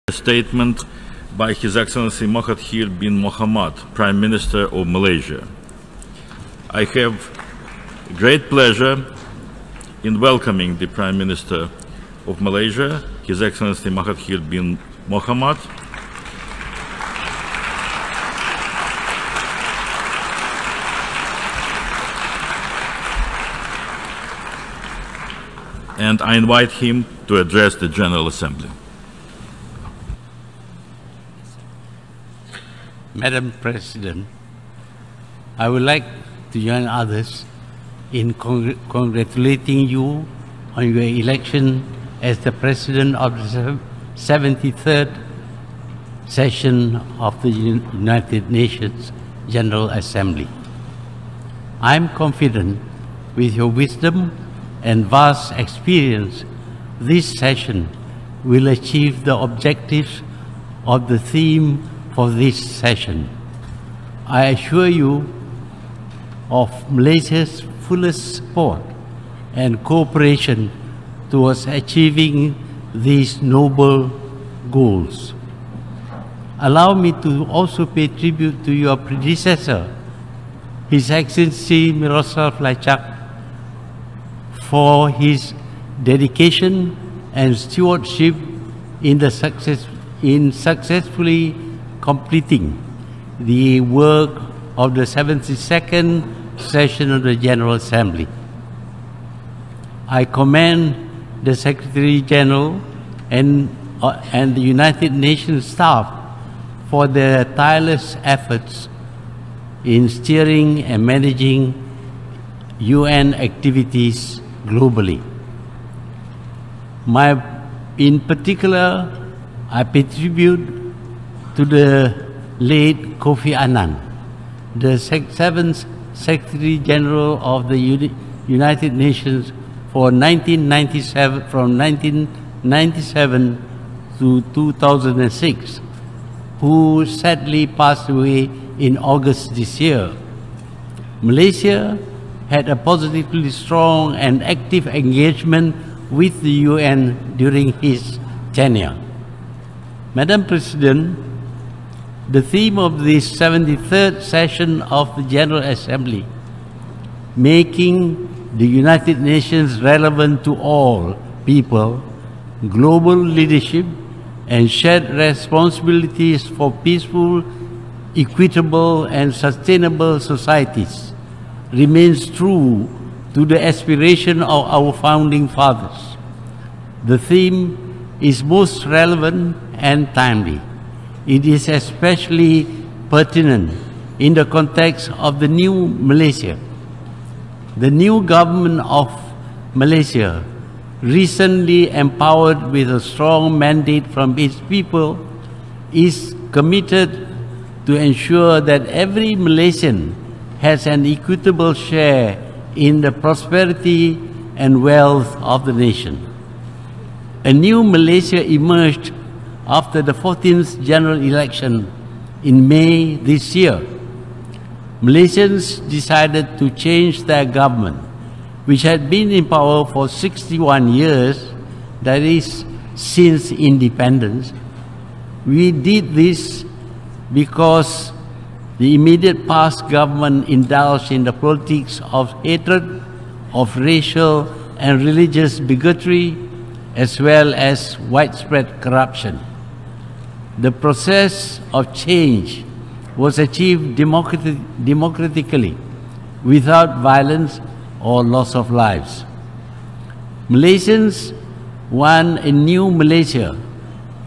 A statement by His Excellency Mahathir bin Mohamad, Prime Minister of Malaysia. I have great pleasure in welcoming the Prime Minister of Malaysia, His Excellency Mahathir bin Mohamad, and I invite him to address the General Assembly. Madam President, I would like to join others in congratulating you on your election as the President of the 73rd session of the United Nations General Assembly. I am confident with your wisdom and vast experience, this session will achieve the objectives of the theme for this session. I assure you of Malaysia's fullest support and cooperation towards achieving these noble goals. Allow me to also pay tribute to your predecessor, His Excellency Miroslav Lajcak, for his dedication and stewardship in successfully completing the work of the 72nd session of the General Assembly. I commend the Secretary General and the United Nations staff for their tireless efforts in steering and managing UN activities globally. In particular, I pay tribute to the late Kofi Annan, the 7th Secretary General of the United Nations from 1997 to 2006, who sadly passed away in August this year. Malaysia had a positively strong and active engagement with the UN during his tenure. Madam President, the theme of this 73rd session of the General Assembly, making the United Nations relevant to all people, global leadership, and shared responsibilities for peaceful, equitable, and sustainable societies, remains true to the aspiration of our founding fathers. The theme is most relevant and timely. It is especially pertinent in the context of the new Malaysia. The new government of Malaysia, recently empowered with a strong mandate from its people, is committed to ensure that every Malaysian has an equitable share in the prosperity and wealth of the nation. A new Malaysia emerged after the 14th general election in May this year. Malaysians decided to change their government, which had been in power for 61 years, that is, since independence. We did this because the immediate past government indulged in the politics of hatred, of racial and religious bigotry, as well as widespread corruption. The process of change was achieved democratically, without violence or loss of lives. Malaysians want a new Malaysia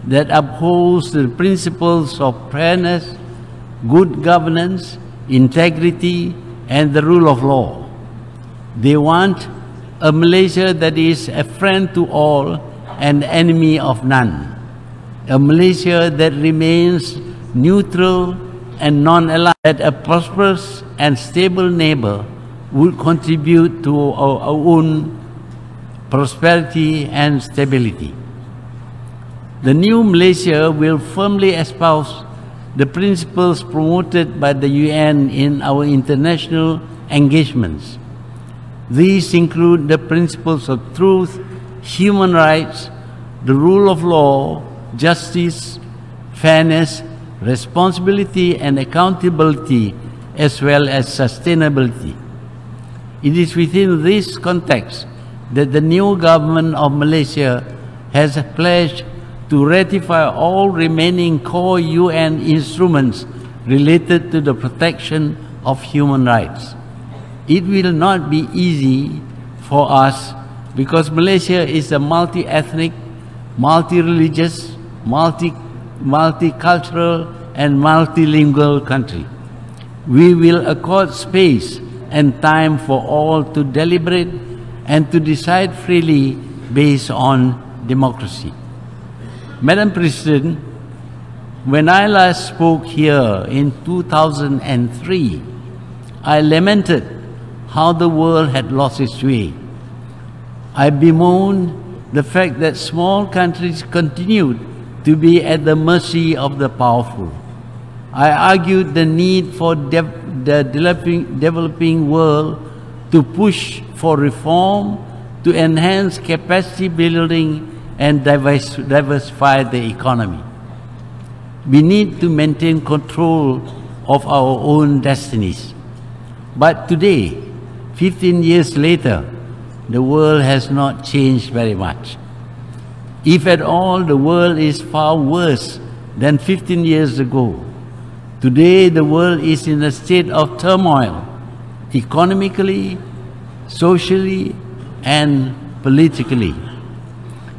that upholds the principles of fairness, good governance, integrity, and the rule of law. They want a Malaysia that is a friend to all and enemy of none. A Malaysia that remains neutral and non-aligned, that a prosperous and stable neighbor would contribute to our own prosperity and stability. The new Malaysia will firmly espouse the principles promoted by the UN in our international engagements. These include the principles of truth, human rights, the rule of law, justice, fairness, responsibility and accountability, as well as sustainability. It is within this context that the new government of Malaysia has pledged to ratify all remaining core UN instruments related to the protection of human rights. It will not be easy for us because Malaysia is a multi-ethnic, multi-religious, multicultural and multilingual country. We will accord space and time for all to deliberate and to decide freely based on democracy. Madam President, when I last spoke here in 2003, I lamented how the world had lost its way. I bemoaned the fact that small countries continued to be at the mercy of the powerful. I argued the need for the developing world to push for reform, to enhance capacity building and diversify the economy. We need to maintain control of our own destinies. But today, 15 years later, the world has not changed very much. If at all, the world is far worse than 15 years ago. Today, the world is in a state of turmoil, economically, socially, and politically.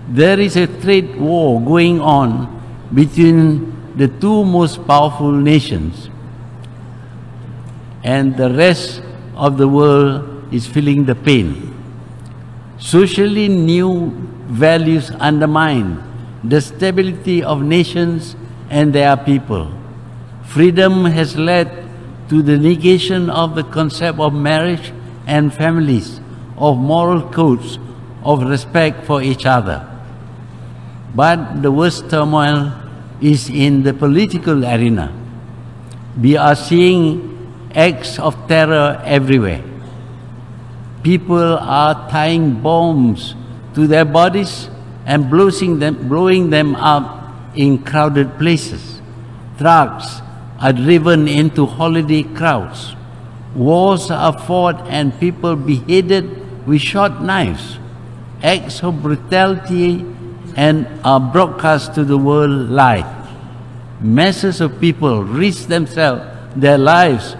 There is a trade war going on between the two most powerful nations, and the rest of the world is feeling the pain. Socially, new values undermine the stability of nations and their people. Freedom has led to the negation of the concept of marriage and families, of moral codes, of respect for each other. But the worst turmoil is in the political arena. We are seeing acts of terror everywhere. People are tying bombs to their bodies and blowing them up in crowded places. Trucks are driven into holiday crowds. Wars are fought and people beheaded with short knives. Acts of brutality and are broadcast to the world live. Masses of people risk their lives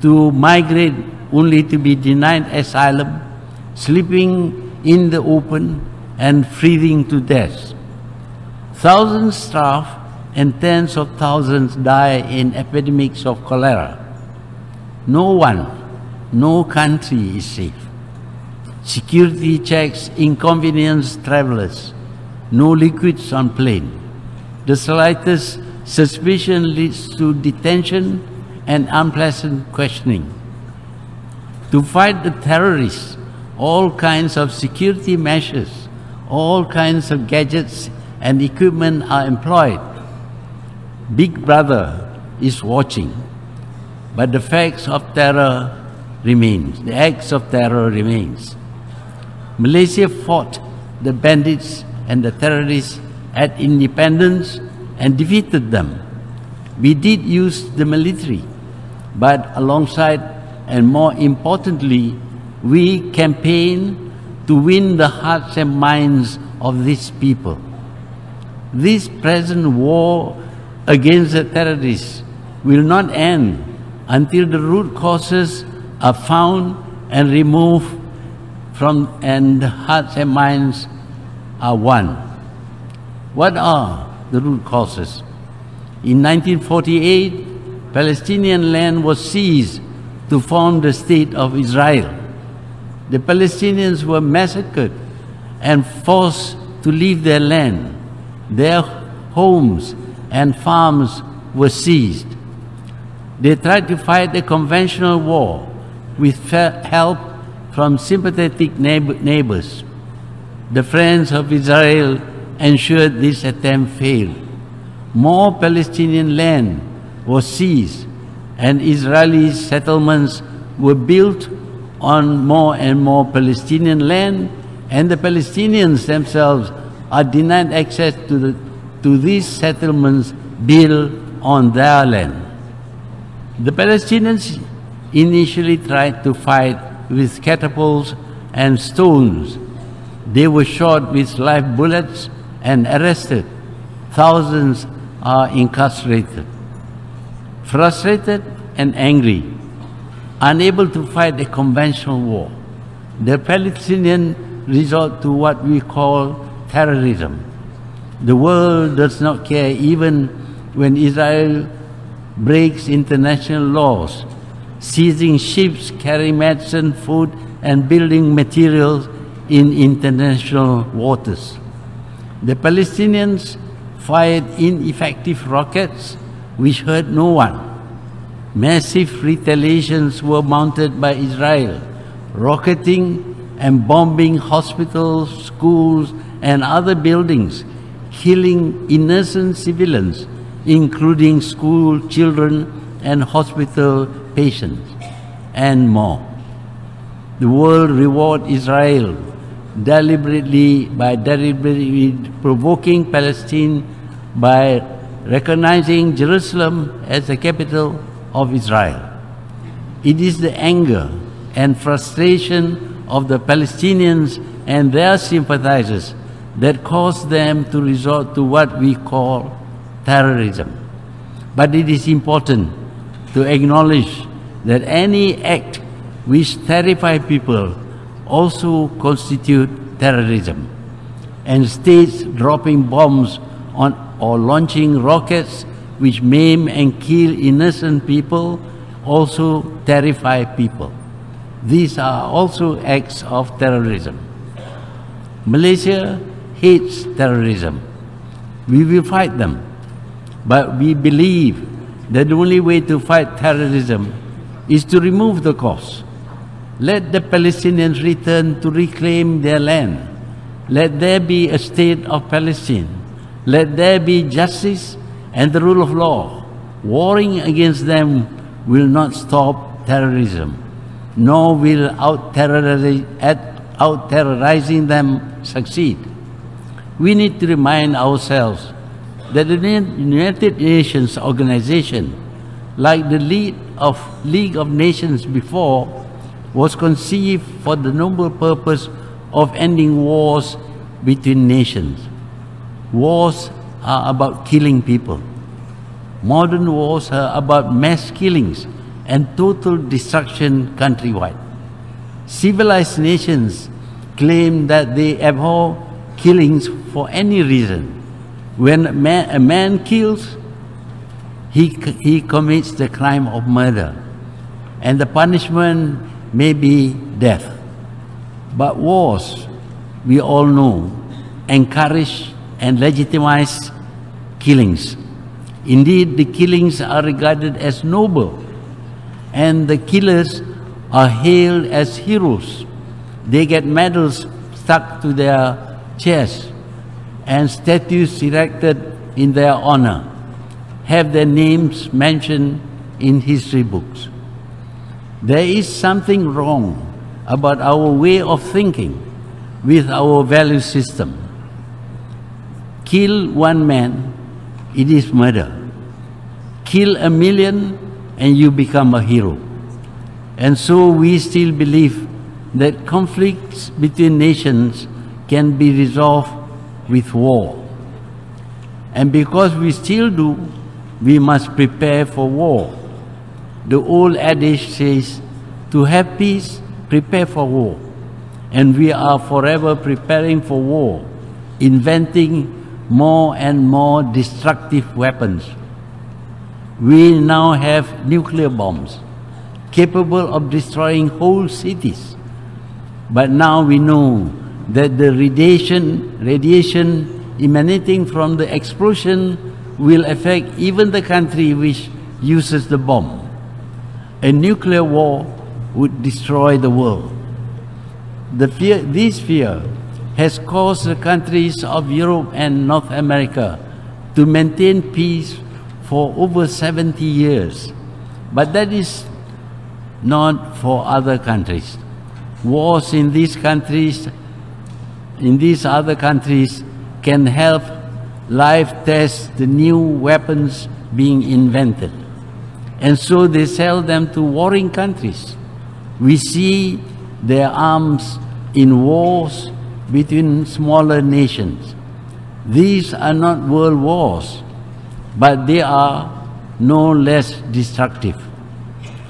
to migrate only to be denied asylum, sleeping in the open and freezing to death. Thousands starve and tens of thousands die in epidemics of cholera. No country is safe. Security checks inconvenience travelers. No liquids on plane. The slightest suspicion leads to detention and unpleasant questioning. To fight the terrorists, all kinds of security measures, all kinds of gadgets and equipment are employed. Big Brother is watching, but the facts of terror remains. The acts of terror remains. Malaysia fought the bandits and the terrorists at independence and defeated them. We did use the military, but alongside and more importantly, we campaigned to win the hearts and minds of these people. This present war against the terrorists will not end until the root causes are found and removed and the hearts and minds are won. What are the root causes? In 1948, Palestinian land was seized to form the state of Israel. The Palestinians were massacred and forced to leave their land. Their homes and farms were seized. They tried to fight a conventional war with help from sympathetic neighbors. The friends of Israel ensured this attempt failed. More Palestinian land was seized and Israeli settlements were built on more and more Palestinian land, and the Palestinians themselves are denied access to to these settlements built on their land. The Palestinians initially tried to fight with catapults and stones. They were shot with live bullets and arrested. Thousands are incarcerated. Frustrated and angry, unable to fight a conventional war, the Palestinians resort to what we call terrorism. The world does not care even when Israel breaks international laws, seizing ships carrying medicine, food, and building materials in international waters. The Palestinians fired ineffective rockets which hurt no one. Massive retaliations were mounted by Israel, rocketing and bombing hospitals, schools, and other buildings, killing innocent civilians, including school children and hospital patients, and more. The world reward Israel by deliberately provoking Palestine by recognizing Jerusalem as the capital of Israel. It is the anger and frustration of the Palestinians and their sympathizers that caused them to resort to what we call terrorism. But it is important to acknowledge that any act which terrifies people also constitute terrorism, and states dropping bombs on or launching rockets which maim and kill innocent people also terrify people. These are also acts of terrorism. Malaysia hates terrorism. We will fight them, but we believe that the only way to fight terrorism is to remove the cause. Let the Palestinians return to reclaim their land. Let there be a state of Palestine. Let there be justice and the rule of law. Warring against them will not stop terrorism, nor will out-terrorizing them succeed. We need to remind ourselves that the United Nations organization, like the League of Nations before, was conceived for the noble purpose of ending wars between nations. Wars are about killing people. Modern wars are about mass killings and total destruction countrywide. Civilized nations claim that they abhor killings for any reason. When a man kills, he commits the crime of murder, and the punishment may be death. But wars, we all know, encourage and legitimize killings. Indeed, the killings are regarded as noble, and the killers are hailed as heroes. They get medals stuck to their chests and statues erected in their honor, have their names mentioned in history books. There is something wrong about our way of thinking with our value system. Kill one man, it is murder. Kill a million and you become a hero. And so we still believe that conflicts between nations can be resolved with war. And because we still do, we must prepare for war. The old adage says, to have peace, prepare for war. And we are forever preparing for war, inventing more and more destructive weapons. We now have nuclear bombs, capable of destroying whole cities. But now we know that the radiation emanating from the explosion will affect even the country which uses the bomb. A nuclear war would destroy the world. This fear has caused the countries of Europe and North America to maintain peace for over 70 years. But that is not for other countries. Wars in these other countries can help live test the new weapons being invented. And so they sell them to warring countries. We see their arms in wars between smaller nations. These are not world wars, but they are no less destructive.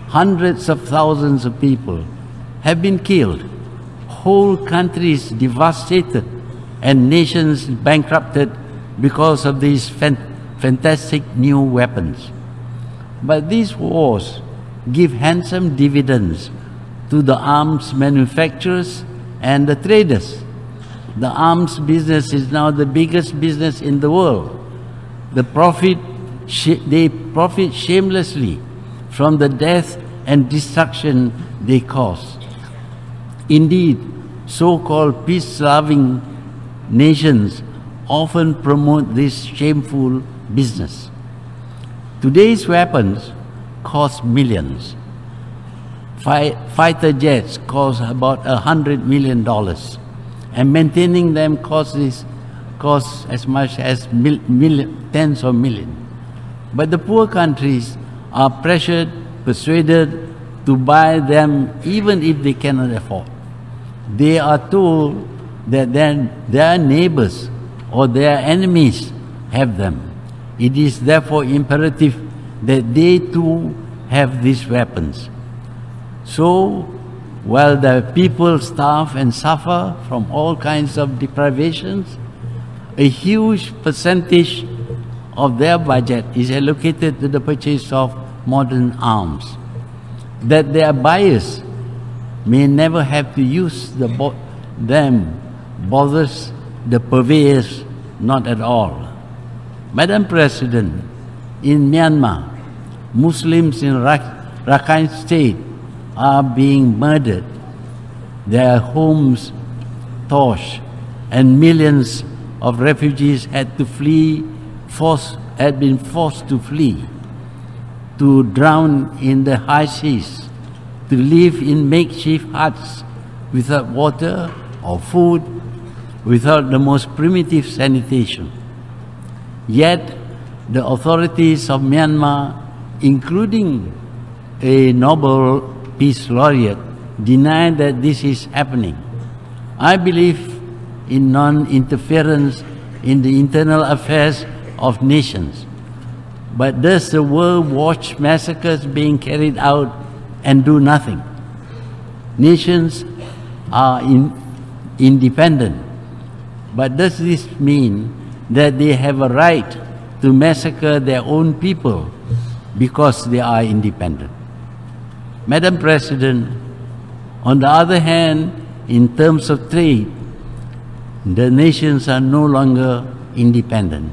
Hundreds of thousands of people have been killed, whole countries devastated, and nations bankrupted because of these fantastic new weapons. But these wars give handsome dividends to the arms manufacturers and the traders. The arms business is now the biggest business in the world. They profit shamelessly from the death and destruction they cause. Indeed, so-called peace-loving nations often promote this shameful business. Today's weapons cost millions. Fighter jets cost about $100 million, and maintaining them costs as much as tens of millions. But the poor countries are persuaded to buy them even if they cannot afford. They are told that their neighbors or their enemies have them. It is therefore imperative that they too have these weapons. So, while the people starve and suffer from all kinds of deprivations, a huge percentage of their budget is allocated to the purchase of modern arms, that their buyers may never have to use them bothers the purveyors not at all. Madam President, in Myanmar, Muslims in Rakhine State are being murdered, their homes torched, and millions of refugees had been forced to flee, to drown in the high seas, to live in makeshift huts without water or food, without the most primitive sanitation. Yet, the authorities of Myanmar, including a Nobel Peace Laureate, deny that this is happening. I believe in non-interference in the internal affairs of nations. But does the world watch massacres being carried out and do nothing? Nations are independent. But does this mean that they have a right to massacre their own people because they are independent? Madam President, on the other hand, in terms of trade, the nations are no longer independent.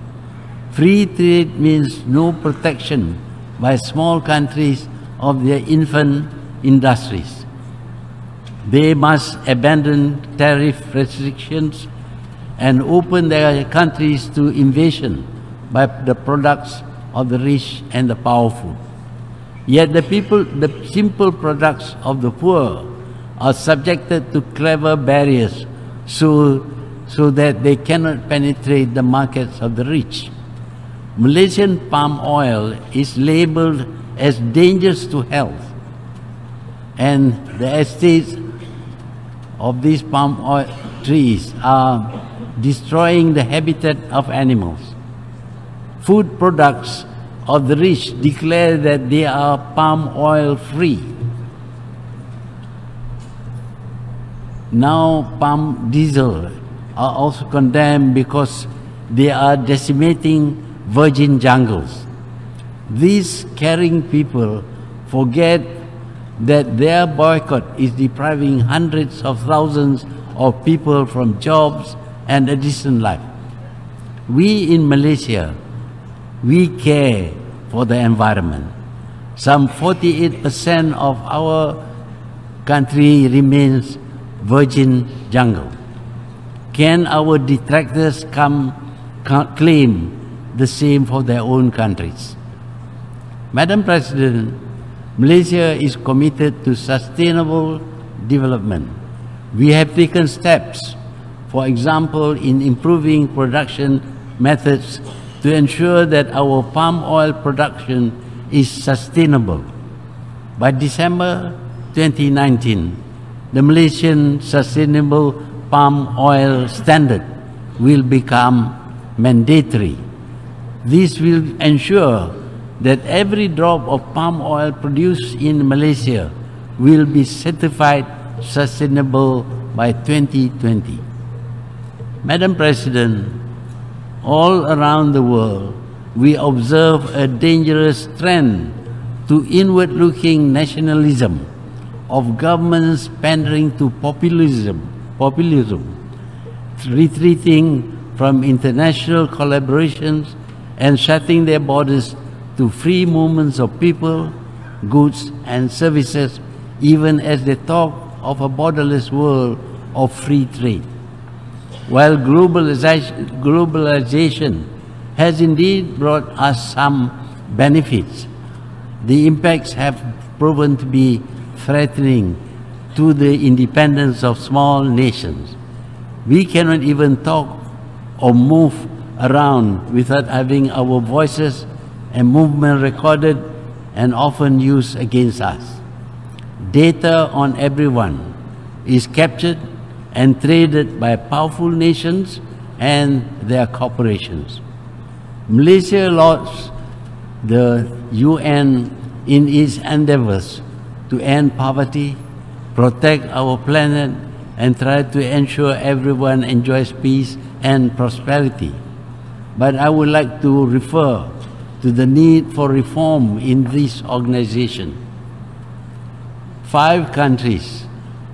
Free trade means no protection by small countries of their infant industries. They must abandon tariff restrictions and open their countries to invasion by the products of the rich and the powerful. Yet the simple products of the poor are subjected to clever barriers so that they cannot penetrate the markets of the rich. Malaysian palm oil is labeled as dangerous to health, and the estates of these palm oil trees are destroying the habitat of animals. Food products of the rich declare that they are palm oil free. Now palm diesel are also condemned because they are decimating virgin jungles. These caring people forget that their boycott is depriving hundreds of thousands of people from jobs and a decent life. We in Malaysia, we care for the environment. Some 48% of our country remains virgin jungle. Can our detractors claim the same for their own countries? Madam President, Malaysia is committed to sustainable development. We have taken steps, for example, in improving production methods to ensure that our palm oil production is sustainable. By December 2019, the Malaysian Sustainable Palm Oil Standard will become mandatory. This will ensure that every drop of palm oil produced in Malaysia will be certified sustainable by 2020. Madam President, all around the world, we observe a dangerous trend to inward-looking nationalism of governments pandering to populism, retreating from international collaborations and shutting their borders to free movements of people, goods and services, even as they talk of a borderless world of free trade. While globalization has indeed brought us some benefits, the impacts have proven to be threatening to the independence of small nations. We cannot even talk or move around without having our voices and movement recorded and often used against us. Data on everyone is captured and traded by powerful nations and their corporations. Malaysia lauds the UN in its endeavors to end poverty, protect our planet, and try to ensure everyone enjoys peace and prosperity. But I would like to refer to the need for reform in this organization. 5 countries,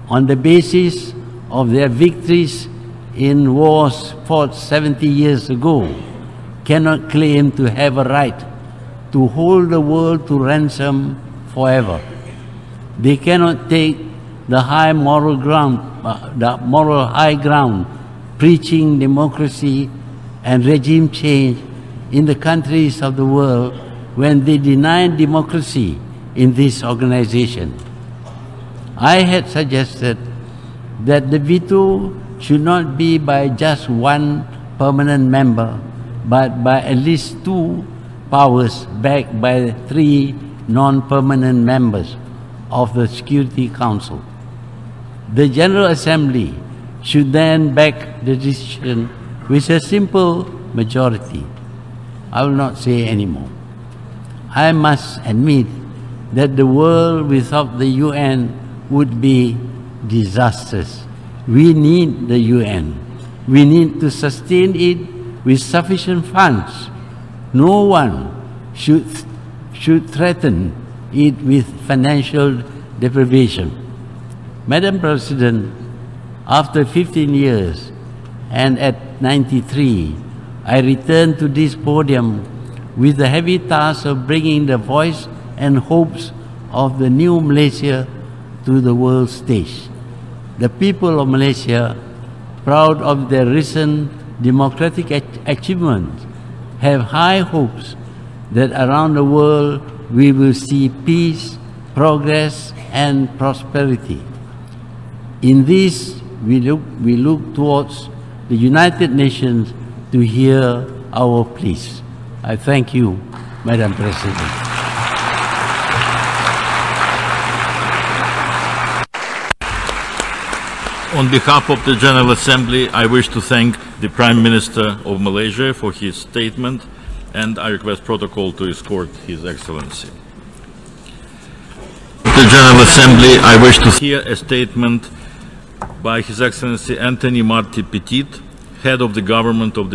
on the basis of their victories in wars fought 70 years ago, cannot claim to have a right to hold the world to ransom forever. They cannot take the moral high ground, preaching democracy and regime change in the countries of the world when they deny democracy in this organization. I had suggested that the veto should not be by just one permanent member, but by at least 2 powers backed by 3 non-permanent members of the Security Council. The General Assembly should then back the decision with a simple majority. I will not say any more. I must admit that the world without the UN would be disastrous. We need the UN. We need to sustain it with sufficient funds. No one should threaten it with financial deprivation. Madam President, after 15 years and at 93, I returned to this podium with the heavy task of bringing the voice and hopes of the new Malaysia to the world stage. The people of Malaysia, proud of their recent democratic achievements, have high hopes that around the world we will see peace, progress and prosperity. In this, we look towards the United Nations to hear our pleas. I thank you, Madam President. On behalf of the General Assembly, I wish to thank the Prime Minister of Malaysia for his statement, and I request protocol to escort His Excellency. The General Assembly, I wish to hear a statement by His Excellency Anthony Marty Petit, Head of the Government of the